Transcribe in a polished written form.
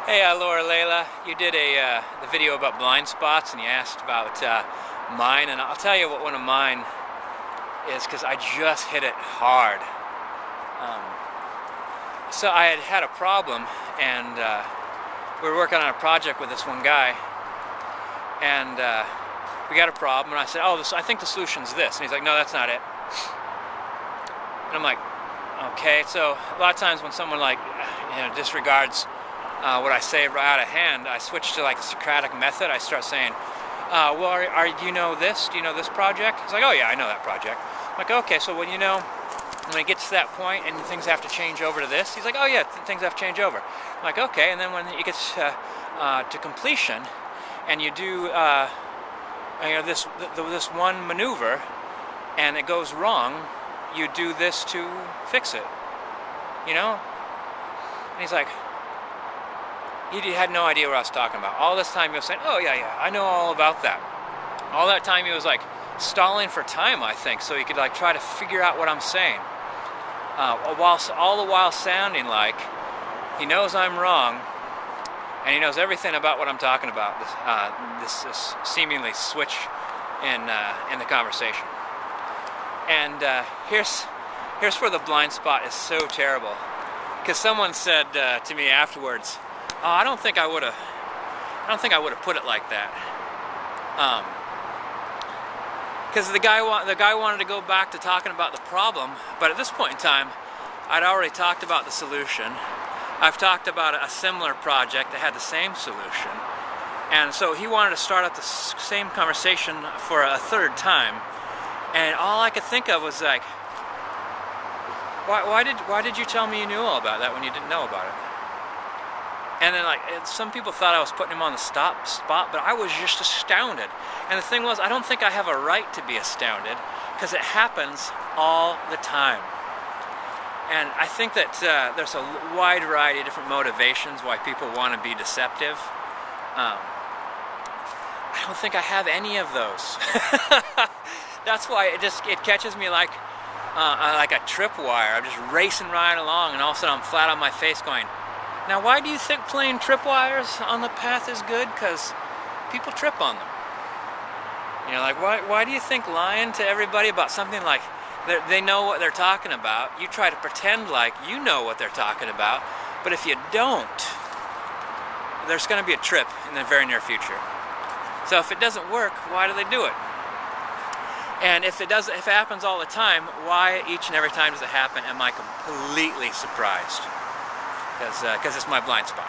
Hey, Laura Layla, you did the video about blind spots, and you asked about mine, and I'll tell you what one of mine is, because I just hit it hard. So I had a problem, and we were working on a project with this one guy, and we got a problem, and I said, "Oh, I think the solution's this," and he's like, "No, that's not it." And I'm like, "Okay." So a lot of times when someone disregards what I say right out of hand, I switch to like the Socratic method. I start saying, well, do you know this? Do you know this project? He's like, "Oh yeah, I know that project." I'm like, "Okay, so when it gets to that point and things have to change over to this," he's like, "Oh yeah, things have to change over." I'm like, "Okay," and then when it gets to completion and you do this one maneuver and it goes wrong, you do this to fix it, you know? And he's like, he had no idea what I was talking about. All this time he was saying, "Oh yeah, I know all about that." All that time he was like stalling for time, I think, so he could like try to figure out what I'm saying. All the while sounding like he knows I'm wrong, and he knows everything about what I'm talking about. This seemingly switch in the conversation. And here's where the blind spot is so terrible, because someone said to me afterwards, "Oh, I don't think I would have put it like that." Because the guy wanted to go back to talking about the problem, but at this point in time, I'd already talked about the solution. I've talked about a similar project that had the same solution, and so he wanted to start up the same conversation for a third time. And all I could think of was like, why did you tell me you knew all about that when you didn't know about it? And then some people thought I was putting him on the spot, but I was just astounded. And the thing was, I don't think I have a right to be astounded, because it happens all the time. And I think that there's a wide variety of different motivations why people want to be deceptive. I don't think I have any of those. That's why it catches me like a tripwire. I'm just racing right along, and all of a sudden I'm flat on my face going, "Now, why do you think playing tripwires on the path is good? Because people trip on them." You know, like, why do you think lying to everybody about something like they know what they're talking about? You try to pretend like you know what they're talking about, but if you don't, there's going to be a trip in the very near future. So if it doesn't work, why do they do it? And if it happens all the time, why each and every time does it happen am I completely surprised? Because it's my blind spot.